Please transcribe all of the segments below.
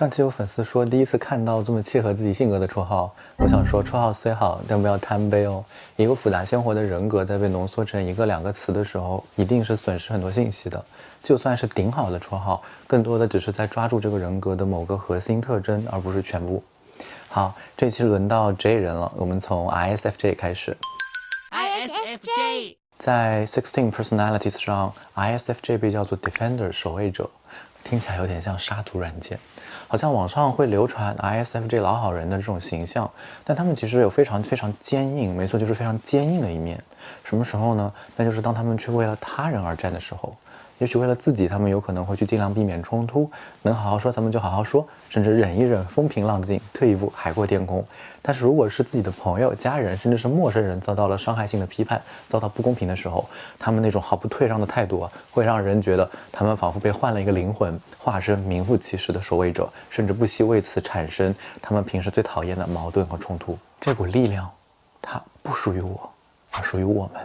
上期有粉丝说第一次看到这么契合自己性格的绰号，我想说绰号虽好，但不要贪杯哦。一个复杂鲜活的人格在被浓缩成一个两个词的时候，一定是损失很多信息的。就算是顶好的绰号，更多的只是在抓住这个人格的某个核心特征，而不是全部。好，这期轮到 J 人了，我们从 ISFJ 开始。ISFJ 在16 Personalities 上 ，ISFJ 被叫做 Defender 守卫者，听起来有点像杀毒软件。好像网上会流传 ISFJ 老好人的这种形象，但他们其实有非常坚硬，没错，就是非常坚硬的一面。什么时候呢？那就是当他们去为了他人而战的时候。也许为了自己，他们有可能会去尽量避免冲突，能好好说咱们就好好说，甚至忍一忍，风平浪静，退一步海阔天空。但是如果是自己的朋友、家人，甚至是陌生人遭到了伤害性的批判，遭到不公平的时候，他们那种毫不退让的态度会让人觉得他们仿佛被换了一个灵魂，化身名副其实的守卫者，甚至不惜为此产生他们平时最讨厌的矛盾和冲突。这股力量，它不属于我，而属于我们。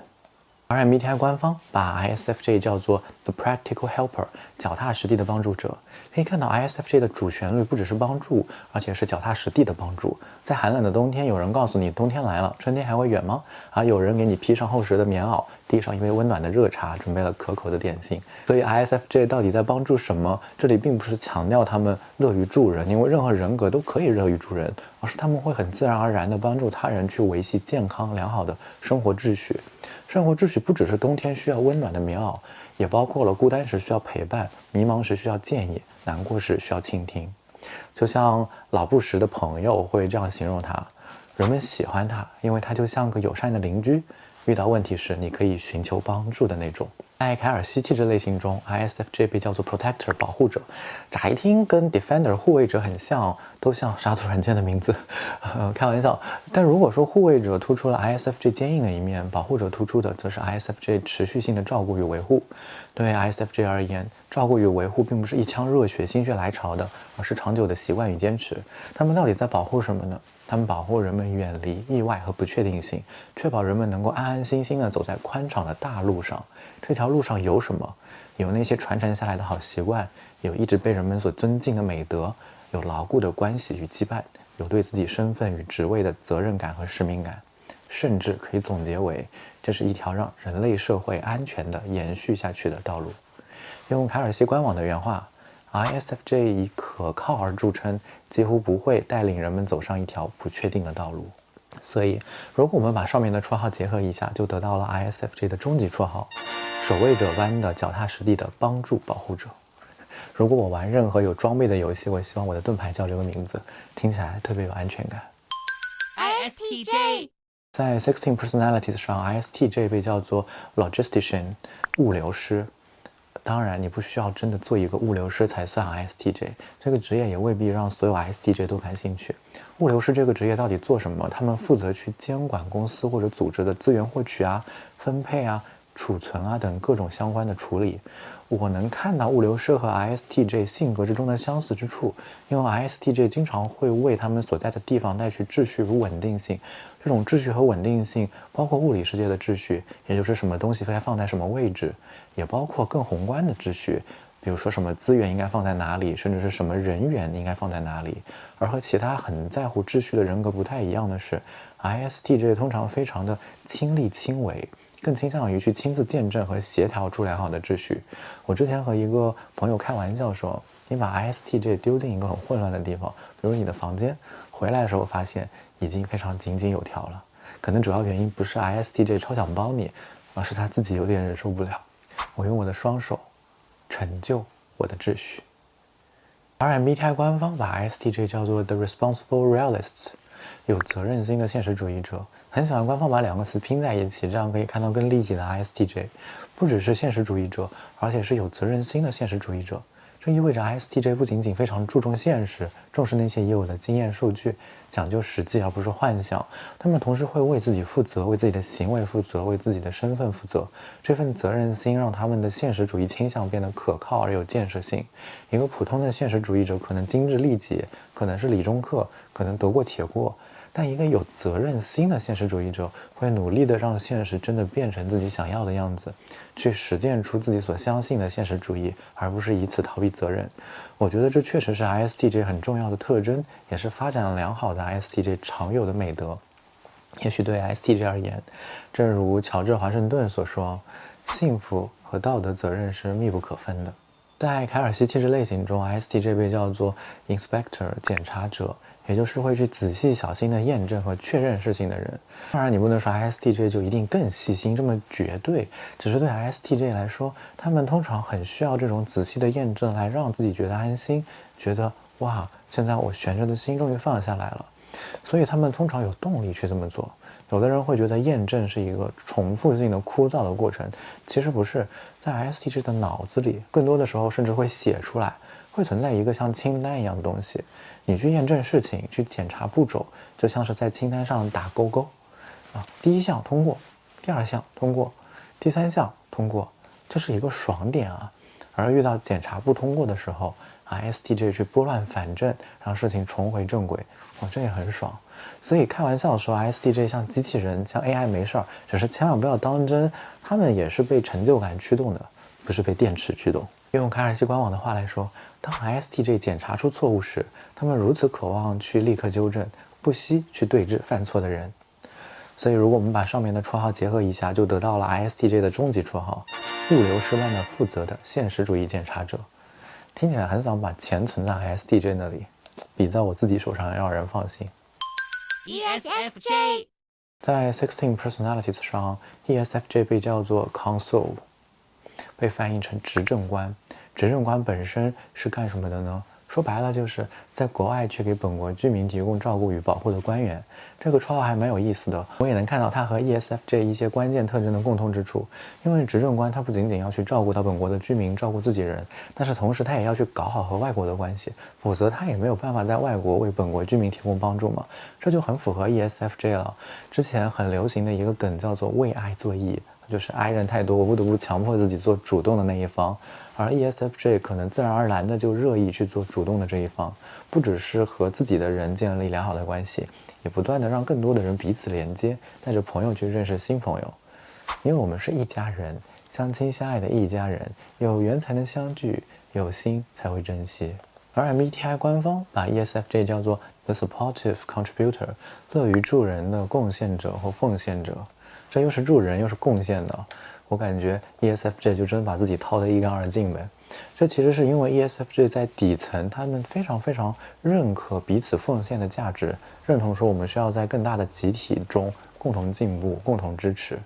MBTI 官方把 ISFJ 叫做 The Practical Helper， 脚踏实地的帮助者。可以看到 ISFJ 的主旋律不只是帮助，而且是脚踏实地的帮助。在寒冷的冬天，有人告诉你冬天来了，春天还会远吗？而有人给你披上厚实的棉袄，递上一杯温暖的热茶，准备了可口的点心。所以 ISFJ 到底在帮助什么？这里并不是强调他们乐于助人，因为任何人格都可以乐于助人，而是他们会很自然而然地帮助他人去维系健康良好的生活秩序。生活秩序不只是冬天需要温暖的棉袄，也包括了孤单时需要陪伴，迷茫时需要建议，难过时需要倾听。就像老布什的朋友会这样形容他：人们喜欢他，因为他就像个友善的邻居，遇到问题时你可以寻求帮助的那种。在凯尔西气质类型中 ，ISFJ 被叫做 Protector 保护者，乍一听跟 Defender 护卫者很像，都像杀毒软件的名字，开玩笑。但如果说护卫者突出了 ISFJ 坚硬的一面，保护者突出的则是 ISFJ 持续性的照顾与维护。对 ISFJ 而言，照顾与维护并不是一腔热血心血来潮的，而是长久的习惯与坚持。他们到底在保护什么呢？他们保护人们远离意外和不确定性，确保人们能够安安心心地走在宽敞的大路上。这条路上有什么？有那些传承下来的好习惯，有一直被人们所尊敬的美德，有牢固的关系与羁绊，有对自己身份与职位的责任感和使命感，甚至可以总结为，这是一条让人类社会安全地延续下去的道路。用凯尔西官网的原话，ISFJ 以可靠而著称，几乎不会带领人们走上一条不确定的道路。所以，如果我们把上面的绰号结合一下，就得到了 ISFJ 的终极绰号——守卫者般的脚踏实地的帮助保护者。如果我玩任何有装备的游戏，我希望我的盾牌叫这个名字，听起来特别有安全感。ISTJ 在16 Personalities 上 ，ISTJ 被叫做 Logistician 物流师。当然，你不需要真的做一个物流师才算 ISTJ， 这个职业也未必让所有 ISTJ 都感兴趣。物流师这个职业到底做什么？他们负责去监管公司或者组织的资源获取分配储存等各种相关的处理。我能看到物流师和 ISTJ 性格之中的相似之处，因为 ISTJ 经常会为他们所在的地方带去秩序与稳定性。这种秩序和稳定性包括物理世界的秩序，也就是什么东西该放在什么位置，也包括更宏观的秩序，比如说什么资源应该放在哪里，甚至是什么人员应该放在哪里。而和其他很在乎秩序的人格不太一样的是， ISTJ 通常非常的亲力亲为，更倾向于去亲自见证和协调出良好的秩序。我之前和一个朋友开玩笑说，你把 ISTJ 丢进一个很混乱的地方，比如你的房间，回来的时候发现已经非常井井有条了。可能主要原因不是 ISTJ 超想帮你，而是他自己有点忍受不了。我用我的双手成就我的秩序。而 MBTI 官方把 ISTJ 叫做 The Responsible Realists， 有责任心的现实主义者。很喜欢官方把两个词拼在一起，这样可以看到更立体的 ISTJ， 不只是现实主义者，而且是有责任心的现实主义者。这意味着 ISTJ 不仅仅非常注重现实，重视那些已有的经验数据，讲究实际而不是幻想。他们同时会为自己负责，为自己的行为负责，为自己的身份负责。这份责任心让他们的现实主义倾向变得可靠而有建设性。一个普通的现实主义者可能精致利己，可能是理中客，可能得过且过，但一个有责任心的现实主义者会努力的让现实真的变成自己想要的样子，去实践出自己所相信的现实主义，而不是以此逃避责任。我觉得这确实是 ISTJ 很重要的特征，也是发展良好的 ISTJ 常有的美德。也许对 ISTJ 而言，正如乔治·华盛顿所说，幸福和道德责任是密不可分的。在凯尔西气质类型中 ，ISTJ 被叫做 inspector 检查者，也就是会去仔细小心的验证和确认事情的人。当然，你不能说 ISTJ 就一定更细心，这么绝对。只是对 ISTJ 来说，他们通常很需要这种仔细的验证，来让自己觉得安心，觉得哇，现在我悬着的心终于放下来了。所以他们通常有动力去这么做。有的人会觉得验证是一个重复性的枯燥的过程，其实不是。在 ISTJ 的脑子里，更多的时候甚至会写出来，会存在一个像清单一样的东西。你去验证事情，去检查步骤，就像是在清单上打勾勾第一项通过，第二项通过，第三项通过，这是一个爽点啊。而遇到检查不通过的时候，ISTJ 去拨乱反正，让事情重回正轨，这也很爽。所以开玩笑说 ISTJ 像机器人，像 AI 没事儿，只是千万不要当真，他们也是被成就感驱动的，不是被电池驱动。用凯尔西官网的话来说，当 ISTJ 检查出错误时，他们如此渴望去立刻纠正，不惜去对峙犯错的人。所以如果我们把上面的绰号结合一下，就得到了 ISTJ 的终极绰号，物流师般的负责的现实主义检查者。听起来很想把钱存在 ISTJ 那里，比在我自己手上要让人放心。ESFJ 在16 Personalities 上 ，ESFJ 被叫做 Consul， 被翻译成执政官。执政官本身是干什么的呢？说白了就是在国外去给本国居民提供照顾与保护的官员。这个绰号还蛮有意思的，我也能看到它和 ESFJ 一些关键特征的共通之处。因为执政官他不仅仅要去照顾到本国的居民，照顾自己人，但是同时他也要去搞好和外国的关系，否则他也没有办法在外国为本国居民提供帮助嘛。这就很符合 ESFJ 了。之前很流行的一个梗叫做为爱作义，就是 I 人太多，我不得不强迫自己做主动的那一方，而 ESFJ 可能自然而然的就热意去做主动的这一方，不只是和自己的人建立良好的关系，也不断的让更多的人彼此连接，带着朋友去认识新朋友。因为我们是一家人，相亲相爱的一家人，有缘才能相聚，有心才会珍惜。而 MBTI 官方把 ESFJ 叫做 The Supportive Contributor， 乐于助人的贡献者或奉献者。这又是助人又是贡献的，我感觉 ESFJ 就真把自己掏得一干二净呗。这其实是因为 ESFJ 在底层，他们非常非常认可彼此奉献的价值，认同说我们需要在更大的集体中共同进步、共同支持。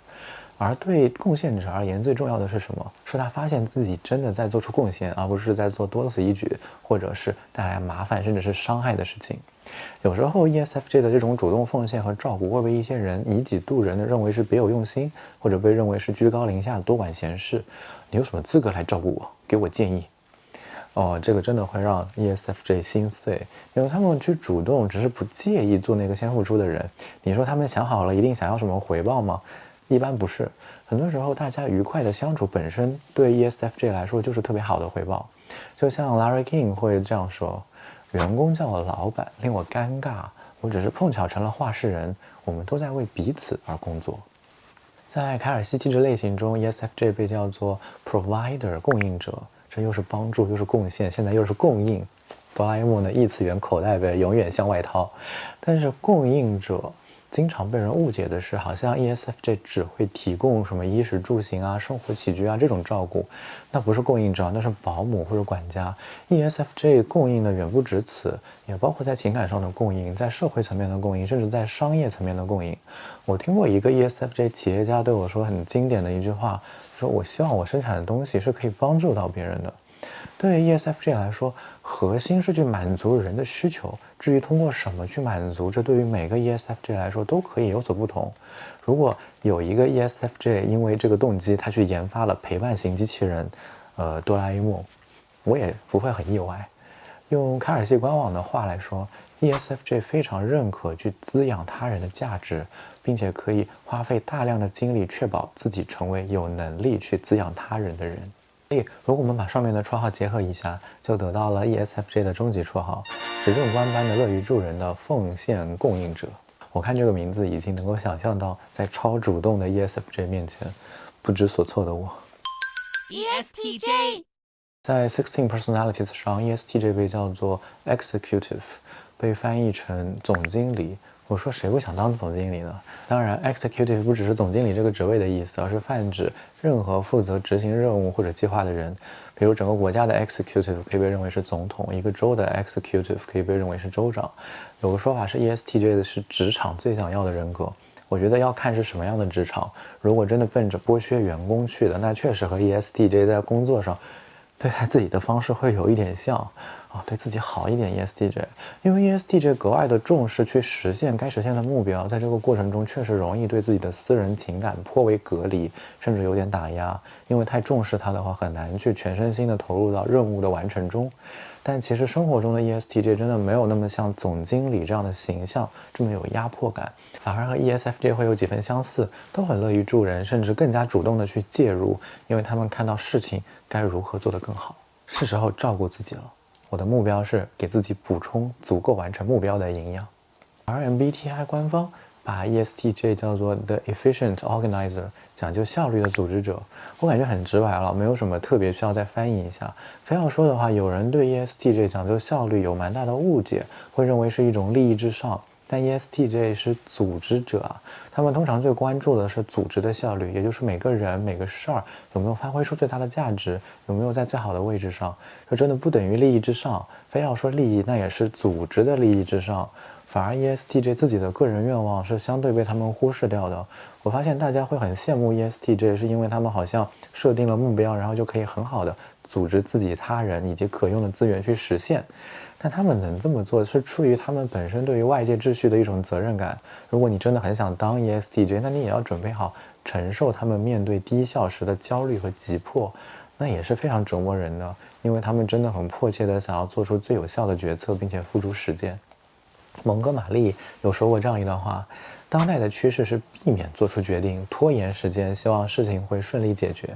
而对贡献者而言，最重要的是什么？是他发现自己真的在做出贡献，而不是在做多此一举，或者是带来麻烦甚至是伤害的事情。有时候 ESFJ 的这种主动奉献和照顾会被一些人以己度人的认为是别有用心，或者被认为是居高临下的多管闲事。你有什么资格来照顾我？给我建议。这个真的会让 ESFJ 心碎，因为他们去主动只是不介意做那个先付出的人。你说他们想好了一定想要什么回报吗？一般不是，很多时候大家愉快的相处本身对 ESFJ 来说就是特别好的回报。就像 Larry King 会这样说，员工叫我老板令我尴尬，我只是碰巧成了话事人，我们都在为彼此而工作。在凯尔西气质类型中， ESFJ 被叫做 Provider 供应者，这又是帮助又是贡献，现在又是供应。哆啦 A 梦的异次元口袋呗，永远向外掏。但是供应者经常被人误解的是，好像 ESFJ 只会提供什么衣食住行啊、生活起居啊这种照顾，那不是供应者，那是保姆或者管家。ESFJ 供应的远不止此，也包括在情感上的供应，在社会层面的供应，甚至在商业层面的供应。我听过一个 ESFJ 企业家对我说很经典的一句话，说我希望我生产的东西是可以帮助到别人的。对于 ESFJ 来说，核心是去满足人的需求，至于通过什么去满足，这对于每个 ESFJ 来说都可以有所不同。如果有一个 ESFJ 因为这个动机，他去研发了陪伴型机器人，哆啦 A 梦，我也不会很意外。用凯尔西官网的话来说， ESFJ 非常认可去滋养他人的价值，并且可以花费大量的精力确保自己成为有能力去滋养他人的人。所以如果我们把上面的绰号结合一下，就得到了 ESFJ 的终极绰号，执政官般的乐于助人的奉献供应者。我看这个名字已经能够想象到，在超主动的 ESFJ 面前，不知所措的我。ESTJ 在16 personalities 上 ，ESTJ 被叫做 executive，被翻译成总经理。我说谁不想当总经理呢？当然 ，executive 不只是总经理这个职位的意思，而是泛指任何负责执行任务或者计划的人。比如整个国家的 executive 可以被认为是总统，一个州的 executive 可以被认为是州长。有个说法是 ESTJ 的是职场最想要的人格。我觉得要看是什么样的职场。如果真的奔着剥削员工去的，那确实和 ESTJ 在工作上对待自己的方式会有一点像。对自己好一点 ESTJ， 因为 ESTJ 格外的重视去实现该实现的目标，在这个过程中确实容易对自己的私人情感颇为隔离，甚至有点打压，因为太重视它的话，很难去全身心的投入到任务的完成中。但其实生活中的 ESTJ 真的没有那么像总经理这样的形象这么有压迫感，反而和 ESFJ 会有几分相似，都很乐于助人，甚至更加主动的去介入，因为他们看到事情该如何做得更好。是时候照顾自己了。我的目标是给自己补充足够完成目标的营养。而 MBTI 官方把 ESTJ 叫做 The Efficient Organizer， 讲究效率的组织者。我感觉很直白了，没有什么特别需要再翻译一下。非要说的话，有人对 ESTJ 讲究效率有蛮大的误解，会认为是一种利益至上。但 ESTJ 是组织者啊，他们通常最关注的是组织的效率，也就是每个人每个事儿有没有发挥出最大的价值，有没有在最好的位置上。这真的不等于利益至上，非要说利益，那也是组织的利益至上。反而 ESTJ 自己的个人愿望是相对被他们忽视掉的。我发现大家会很羡慕 ESTJ， 是因为他们好像设定了目标，然后就可以很好的组织自己、他人以及可用的资源去实现。但他们能这么做是出于他们本身对于外界秩序的一种责任感。如果你真的很想当 ESTJ， 那你也要准备好承受他们面对低效时的焦虑和急迫，那也是非常折磨人的，因为他们真的很迫切的想要做出最有效的决策，并且付诸实践。蒙哥马利有说过这样一段话：当代的趋势是避免做出决定，拖延时间，希望事情会顺利解决。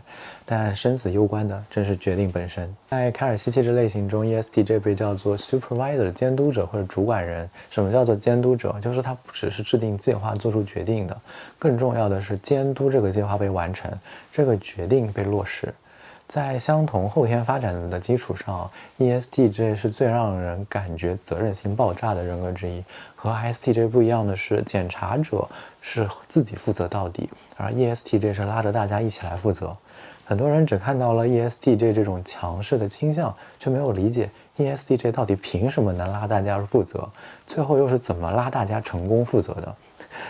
但生死攸关的正是决定本身。在凯尔西气质类型中 ，ESTJ 被叫做 supervisor 监督者或者主管人。什么叫做监督者？就是他不只是制定计划、做出决定的，更重要的是监督这个计划被完成，这个决定被落实。在相同后天发展的基础上 ，ESTJ 是最让人感觉责任心爆炸的人格之一。和 ISTJ 不一样的是，检查者是自己负责到底，而 ESTJ 是拉着大家一起来负责。很多人只看到了 ESTJ 这种强势的倾向，却没有理解 ESTJ 到底凭什么能拉大家负责，最后又是怎么拉大家成功负责的。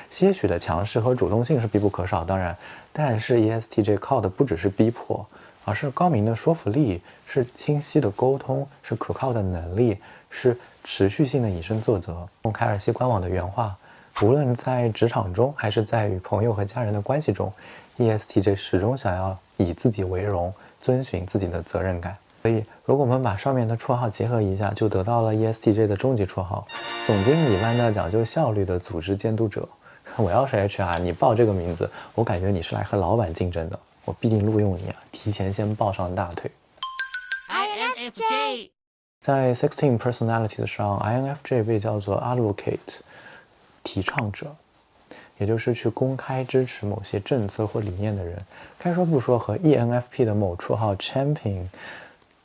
些许的强势和主动性是必不可少，当然，但是 ESTJ 靠的不只是逼迫，而是高明的说服力，是清晰的沟通，是可靠的能力，是持续性的以身作则。用凯尔西官网的原话，无论在职场中还是在与朋友和家人的关系中， ESTJ 始终想要以自己为荣，遵循自己的责任感。所以如果我们把上面的绰号结合一下，就得到了 ESTJ 的终极绰号：总经理般的讲究效率的组织监督者。我要是 HR， 你报这个名字，我感觉你是来和老板竞争的，我必定录用你啊！提前先抱上大腿。INFJ 在16 personalities 上 ，INFJ 被叫做 advocate， 提倡者，也就是去公开支持某些政策或理念的人。该说不说，和 ENFP 的某绰号 champion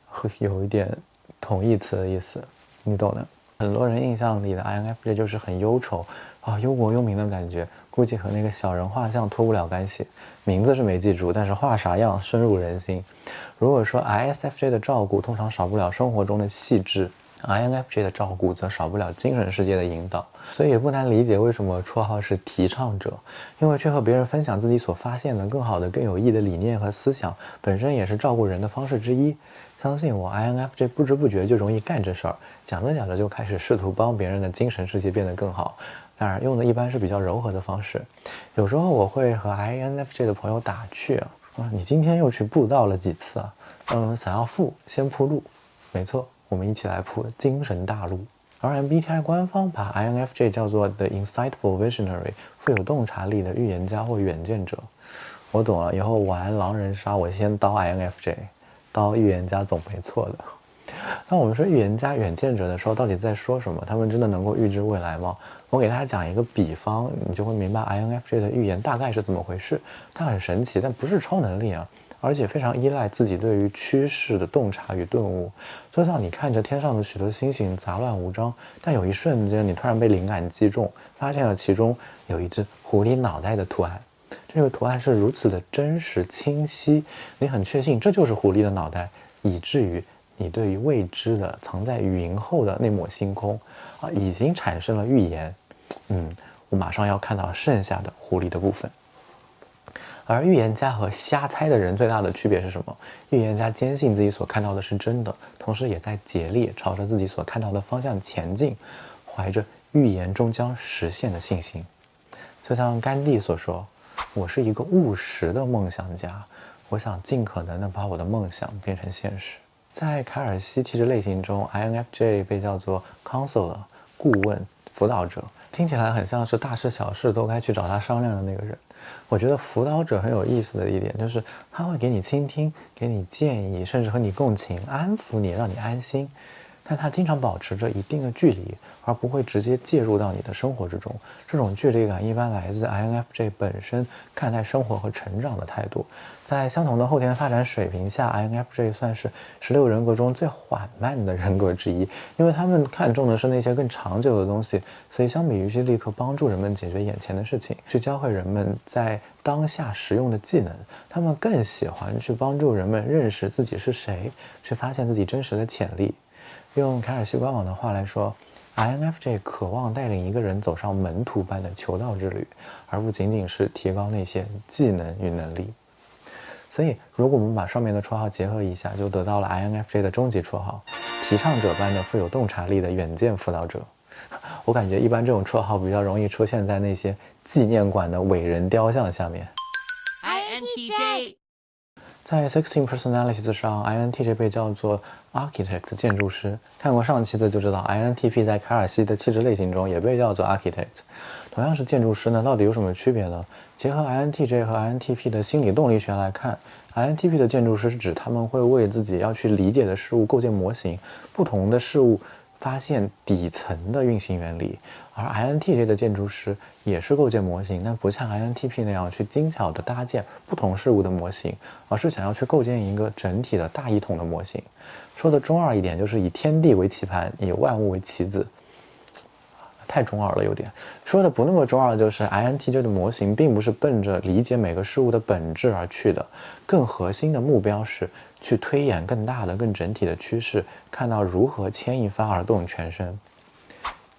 会有一点同义词的意思，你懂的。很多人印象里的 INFJ 就是很忧愁忧国忧民的感觉，估计和那个小人画像脱不了干系。名字是没记住，但是画啥样深入人心。如果说 ISFJ 的照顾通常少不了生活中的细致， INFJ 的照顾则少不了精神世界的引导。所以也不难理解为什么绰号是提倡者，因为去和别人分享自己所发现的更好的更有益的理念和思想，本身也是照顾人的方式之一。相信我， INFJ 不知不觉就容易干这事儿，讲着讲着就开始试图帮别人的精神世界变得更好。当然用的一般是比较柔和的方式。有时候我会和 INFJ 的朋友打趣你今天又去布道了几次啊？想要富先铺路。没错，我们一起来铺精神大路。而 MBTI 官方把 INFJ 叫做 The Insightful Visionary， 富有洞察力的预言家或远见者。我懂了，以后玩狼人杀我先刀 INFJ， 刀预言家总没错的。当我们说预言家、远见者的时候，到底在说什么？他们真的能够预知未来吗？我给大家讲一个比方，你就会明白 INFJ 的预言大概是怎么回事。它很神奇，但不是超能力啊，而且非常依赖自己对于趋势的洞察与顿悟。就像你看着天上的许多星星杂乱无章，但有一瞬间你突然被灵感击中，发现了其中有一只狐狸脑袋的图案。这个图案是如此的真实清晰，你很确信这就是狐狸的脑袋，以至于你对于未知的藏在云后的那抹星空已经产生了预言。我马上要看到剩下的狐狸的部分。而预言家和瞎猜的人最大的区别是什么？预言家坚信自己所看到的是真的，同时也在竭力朝着自己所看到的方向前进，怀着预言终将实现的信心。就像甘地所说，我是一个务实的梦想家，我想尽可能的把我的梦想变成现实。在凯尔西气质类型中， INFJ 被叫做 counselor 顾问辅导者，听起来很像是大事小事都该去找他商量的那个人。我觉得辅导者很有意思的一点就是他会给你倾听，给你建议，甚至和你共情，安抚你，让你安心。但他经常保持着一定的距离，而不会直接介入到你的生活之中。这种距离感一般来自 INFJ 本身看待生活和成长的态度。在相同的后天发展水平下， INFJ 算是16人格中最缓慢的人格之一，因为他们看重的是那些更长久的东西，所以相比于去立刻帮助人们解决眼前的事情，去教会人们在当下实用的技能，他们更喜欢去帮助人们认识自己是谁，去发现自己真实的潜力。用凯尔西官网的话来说， INFJ 渴望带领一个人走上门徒般的求道之旅，而不仅仅是提高那些技能与能力。所以如果我们把上面的绰号结合一下，就得到了 INFJ 的终极绰号，提倡者般的富有洞察力的远见辅导者。我感觉一般这种绰号比较容易出现在那些纪念馆的伟人雕像下面。 INTJ 在16 Personalities 上， INTJ 被叫做 Architect 建筑师。看过上期的就知道 INTP 在凯尔西的气质类型中也被叫做 Architect。同样是建筑师呢，到底有什么区别呢？结合 INTJ 和 INTP 的心理动力学来看， INTP 的建筑师是指他们会为自己要去理解的事物构建模型，不同的事物发现底层的运行原理。而 INTJ 的建筑师也是构建模型，但不像 INTP 那样去精巧的搭建不同事物的模型，而是想要去构建一个整体的大一统的模型。说的中二一点，就是以天地为棋盘，以万物为棋子。太中二了有点。说的不那么中二，就是 INTJ 的模型并不是奔着理解每个事物的本质而去的，更核心的目标是去推演更大的更整体的趋势，看到如何牵一发而动全身。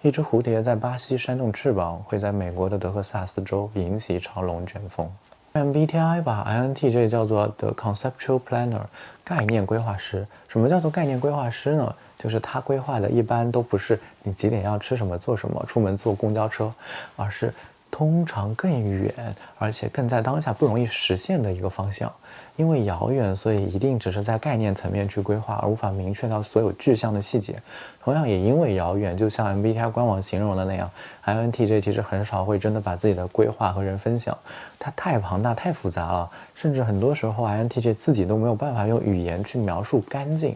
一只蝴蝶在巴西扇动翅膀，会在美国的德克萨斯州引起一场龙卷风。MBTI 把 INTJ 叫做 The Conceptual Planner 概念规划师。什么叫做概念规划师呢？就是他规划的一般都不是你几点要吃什么做什么出门坐公交车，而是通常更远而且更在当下不容易实现的一个方向。因为遥远，所以一定只是在概念层面去规划，而无法明确到所有具象的细节。同样也因为遥远，就像 MBTI 官网形容的那样， INTJ 其实很少会真的把自己的规划和人分享，它太庞大太复杂了，甚至很多时候 INTJ 自己都没有办法用语言去描述干净。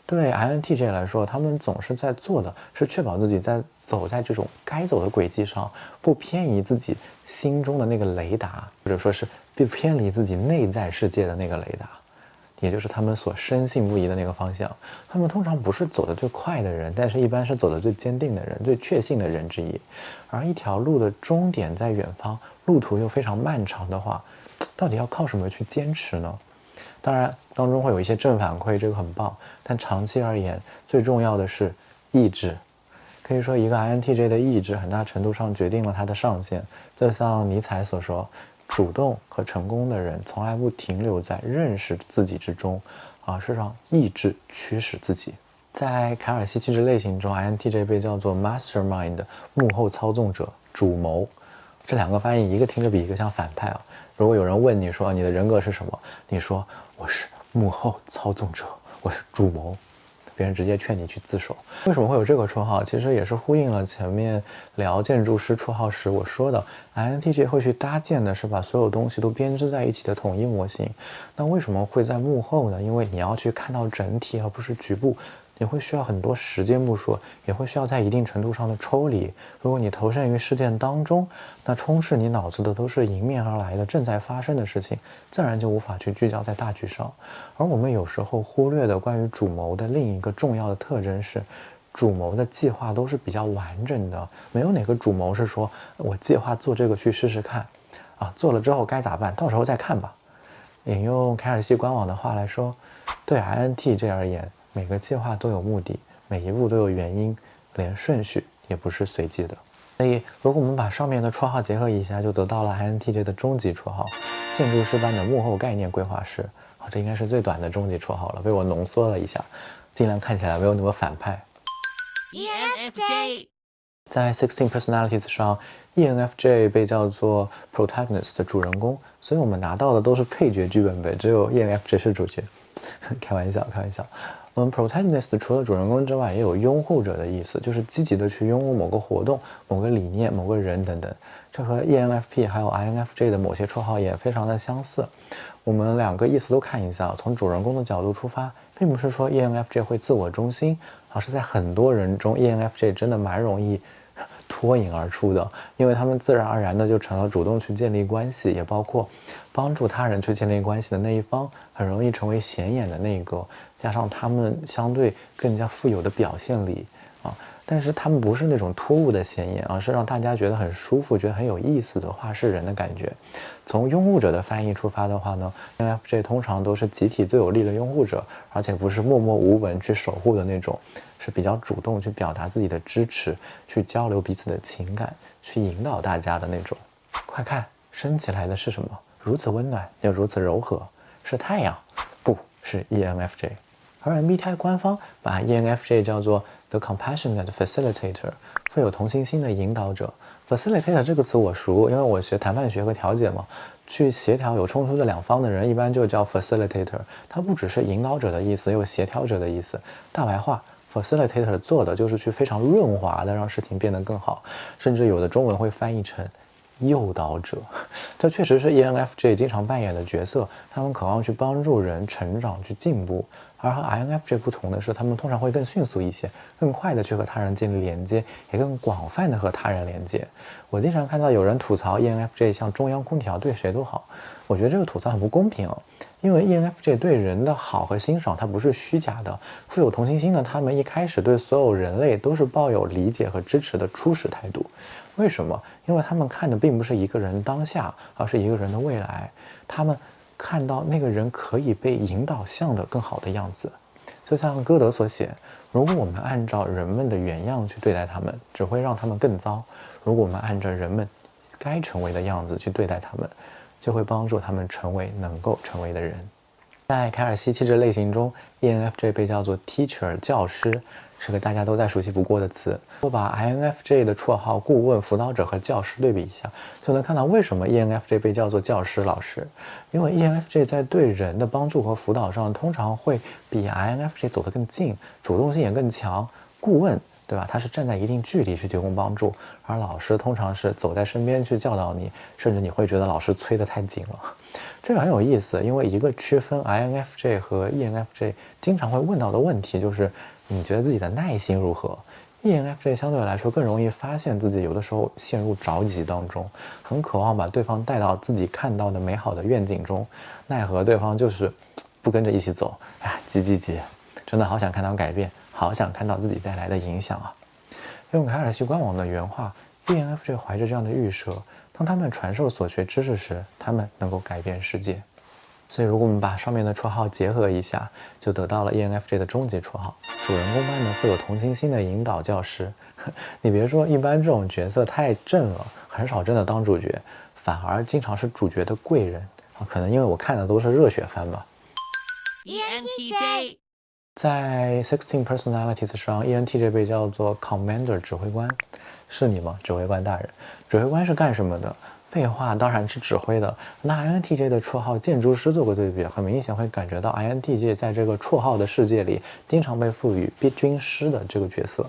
对 INTJ 来说，他们总是在做的是确保自己在走在这种该走的轨迹上，不偏移自己心中的那个雷达，或者说是不偏离自己内在世界的那个雷达，也就是他们所深信不疑的那个方向。他们通常不是走得最快的人，但是一般是走得最坚定的人，最确信的人之一。而一条路的终点在远方，路途又非常漫长的话，到底要靠什么去坚持呢？当然当中会有一些正反馈，这个很棒，但长期而言最重要的是意志。可以说一个 INTJ 的意志很大程度上决定了他的上限。就像尼采所说，主动和成功的人从来不停留在认识自己之中，而是让意志驱使自己。在凯尔西气质类型中， INTJ 被叫做 Mastermind 幕后操纵者、主谋。这两个翻译一个听着比一个像反派啊。如果有人问你说你的人格是什么，你说我是幕后操纵者，我是主谋，别人直接劝你去自首。为什么会有这个绰号？其实也是呼应了前面聊建筑师绰号时我说的， INTJ 会去搭建的是把所有东西都编织在一起的统一模型。那为什么会在幕后呢？因为你要去看到整体而不是局部，你会需要很多时间部署，也会需要在一定程度上的抽离。如果你投身于事件当中，那充斥你脑子的都是迎面而来的正在发生的事情，自然就无法去聚焦在大局上。而我们有时候忽略的关于主谋的另一个重要的特征是，主谋的计划都是比较完整的，没有哪个主谋是说我计划做这个去试试看，做了之后该咋办，到时候再看吧。引用凯尔西官网的话来说，对 INTJ 而言，每个计划都有目的，每一步都有原因，连顺序也不是随机的。所以，如果我们把上面的绰号结合一下，就得到了 INTJ 的终极绰号——建筑师般的幕后概念规划师。这应该是最短的终极绰号了，被我浓缩了一下，尽量看起来没有那么反派。ENFJ 在16 Personalities 上 ，ENFJ 被叫做 Protagonist 的主人公，所以我们拿到的都是配角剧本呗，只有 ENFJ 是主角。开玩笑，开玩笑。我们 Protagonist 除了主人公之外，也有拥护者的意思，就是积极的去拥护某个活动、某个理念、某个人等等。这和 ENFP 还有 INFJ 的某些绰号也非常的相似。我们两个意思都看一下，从主人公的角度出发，并不是说 ENFJ 会自我中心，而是在很多人中 ENFJ 真的蛮容易脱颖而出的，因为他们自然而然的就成了主动去建立关系，也包括帮助他人去建立关系的那一方，很容易成为显眼的那一个，加上他们相对更加富有的表现力但是他们不是那种突兀的显眼，而是让大家觉得很舒服、觉得很有意思的话事人的感觉。从拥护者的翻译出发的话呢 ，INFJ 通常都是集体最有力的拥护者，而且不是默默无闻去守护的那种，是比较主动去表达自己的支持，去交流彼此的情感，去引导大家的那种。快看，升起来的是什么？如此温暖又如此柔和，是太阳？不是 ENFJ。而 MBTI 官方把 ENFJ 叫做 The Compassionate Facilitator， 富有同情心的引导者。Facilitator 这个词我熟，因为我学谈判学和调解嘛，去协调有冲突的两方的人，一般就叫 Facilitator。它不只是引导者的意思，也有协调者的意思。大白话 ，Facilitator 做的就是去非常润滑的让事情变得更好，甚至有的中文会翻译成诱导者。这确实是 ENFJ 经常扮演的角色，他们渴望去帮助人成长、去进步。而和 INFJ 不同的是，他们通常会更迅速一些，更快的去和他人建立连接，也更广泛的和他人连接。我经常看到有人吐槽 ENFJ 像中央空调，对谁都好。我觉得这个吐槽很不公平因为 ENFJ 对人的好和欣赏，它不是虚假的。富有同情心的他们一开始对所有人类都是抱有理解和支持的初始态度。为什么？因为他们看的并不是一个人当下，而是一个人的未来。他们看到那个人可以被引导向的更好的样子。就像歌德所写，如果我们按照人们的原样去对待他们，只会让他们更糟；如果我们按照人们该成为的样子去对待他们，就会帮助他们成为能够成为的人。在凯尔西气质类型中， ENFJ 被叫做 Teacher 教师，是个大家都再熟悉不过的词。我把 INFJ 的绰号顾问、辅导者和教师对比一下，就能看到为什么 ENFJ 被叫做教师老师。因为 ENFJ 在对人的帮助和辅导上，通常会比 INFJ 走得更近，主动性也更强。顾问，对吧？他是站在一定距离去提供帮助，而老师通常是走在身边去教导你，甚至你会觉得老师催得太紧了。这个很有意思，因为一个区分 INFJ 和 ENFJ 经常会问到的问题就是，你觉得自己的耐心如何？ ENFJ 相对来说更容易发现自己有的时候陷入着急当中，很渴望把对方带到自己看到的美好的愿景中，奈何对方就是不跟着一起走，急，真的好想看到改变，好想看到自己带来的影响啊！用凯尔西官网的原话， ENFJ 怀着这样的预设，当他们传授所学知识时，他们能够改变世界。所以如果我们把上面的绰号结合一下，就得到了 ENFJ 的终极绰号——主人公般的富有同情心的引导教师。你别说，一般这种角色太正了，很少真的当主角，反而经常是主角的贵人可能因为我看的都是热血番吧。ENTJ 在16 Personalities 上， ENTJ 被叫做 Commander 指挥官。是你吗，指挥官大人？指挥官是干什么的？废话，当然是指挥的。那 INTJ 的绰号建筑师做个对比，很明显会感觉到 INTJ 在这个绰号的世界里，经常被赋予军师的这个角色，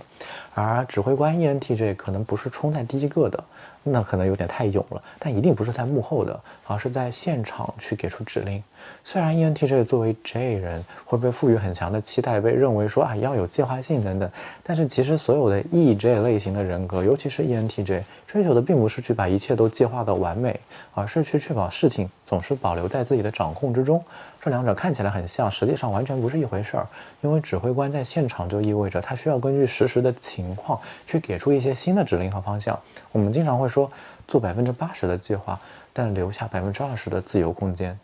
而指挥官 ENTJ 可能不是冲在第一个的，那可能有点太勇了，但一定不是在幕后的，而是在现场去给出指令。虽然 ENTJ 作为 J 人会被赋予很强的期待，被认为说要有计划性等等，但是其实所有的 EJ 类型的人格，尤其是 ENTJ， 追求的并不是去把一切都计划的完美，而是去确保事情总是保留在自己的掌控之中。这两者看起来很像，实际上完全不是一回事儿。因为指挥官在现场就意味着他需要根据实时的情况去给出一些新的指令和方向。我们经常会说做80%的计划，但留下20%的自由空间。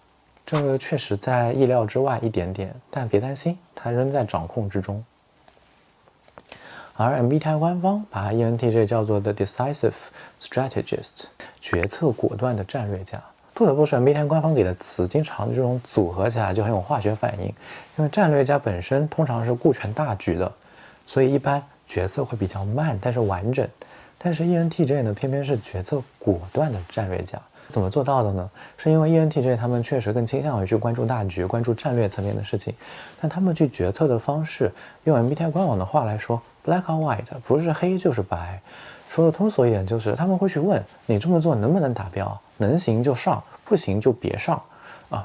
这个确实在意料之外一点点，但别担心，它仍在掌控之中。而 MBTI 官方把 ENTJ 叫做 The Decisive Strategist， 决策果断的战略家。不得不说 MBTI 官方给的词经常这种组合起来就很有化学反应，因为战略家本身通常是顾全大局的，所以一般决策会比较慢，但是完整。但是 ENTJ 呢，偏偏是决策果断的战略家。怎么做到的呢？是因为 ENTJ 他们确实更倾向于去关注大局、关注战略层面的事情，但他们去决策的方式，用 MBTI 官网的话来说 ，black or white， 不是黑就是白。说的通俗一点，就是他们会去问你这么做能不能达标，能行就上，不行就别上，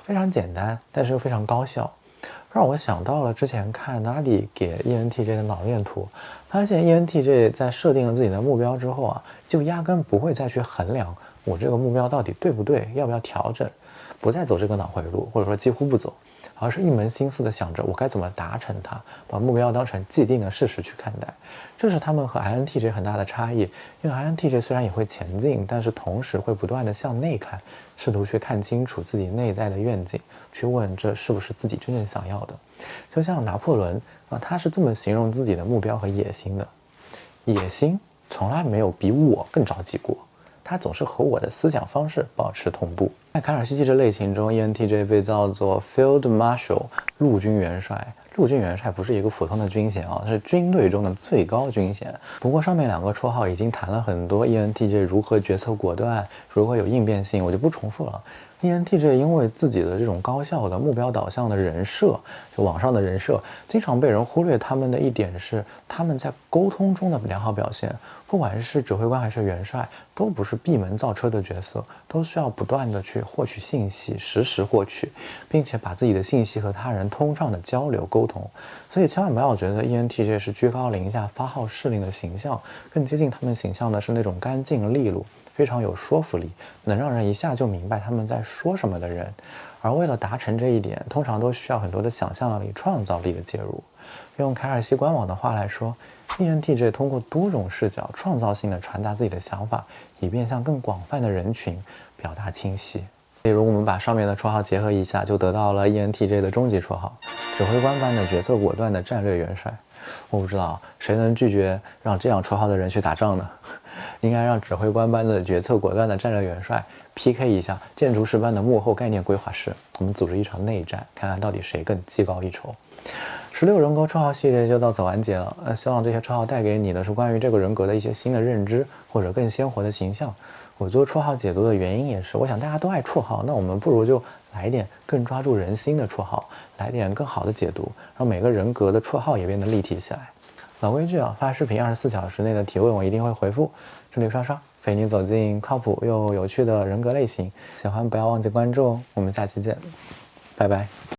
非常简单，但是又非常高效。让我想到了之前看 Nadi 给 ENTJ 的脑电图，发现 ENTJ 在设定了自己的目标之后就压根不会再去衡量我这个目标到底对不对，要不要调整，不再走这个脑回路，或者说几乎不走，而是一门心思的想着我该怎么达成它，把目标当成既定的事实去看待。这是他们和 INTJ 很大的差异，因为 INTJ 虽然也会前进，但是同时会不断的向内看，试图去看清楚自己内在的愿景，去问这是不是自己真正想要的。就像拿破仑他是这么形容自己的目标和野心的：野心从来没有比我更着急过，它总是和我的思想方式保持同步。在凯尔西奇这类型中， ENTJ 被叫做 Field Marshal， 陆军元帅。陆军元帅不是一个普通的军衔是军队中的最高军衔。不过上面两个绰号已经谈了很多 ENTJ 如何决策果断，如何有应变性，我就不重复了。ENTJ 因为自己的这种高效的目标导向的人设，就网上的人设，经常被人忽略。他们的一点是他们在沟通中的良好表现，不管是指挥官还是元帅，都不是闭门造车的角色，都需要不断的去获取信息，实时获取，并且把自己的信息和他人通畅的交流沟通。所以千万不要觉得 ENTJ 是居高临下发号施令的形象，更接近他们形象的是那种干净利落，非常有说服力，能让人一下就明白他们在说什么的人。而为了达成这一点，通常都需要很多的想象力、创造力的介入。用凯尔西官网的话来说， ENTJ 通过多种视角创造性的传达自己的想法，以便向更广泛的人群表达清晰。例如我们把上面的绰号结合一下，就得到了 ENTJ 的终极绰号：指挥官般的决策果断的战略元帅。我不知道谁能拒绝让这样绰号的人去打仗呢？应该让指挥官般的决策果断的战略元帅 PK 一下建筑师般的幕后概念规划师，我们组织一场内战，看看到底谁更技高一筹。16人格绰号系列就到此完结了。希望这些绰号带给你的是关于这个人格的一些新的认知，或者更鲜活的形象。我做绰号解读的原因也是，我想大家都爱绰号，那我们不如就来一点更抓住人心的绰号，来点更好的解读，让每个人格的绰号也变得立体起来。老规矩发视频24小时内的提问我一定会回复。这里刷刷陪你走进靠谱又有趣的人格类型，喜欢不要忘记关注哦。我们下期见，拜拜。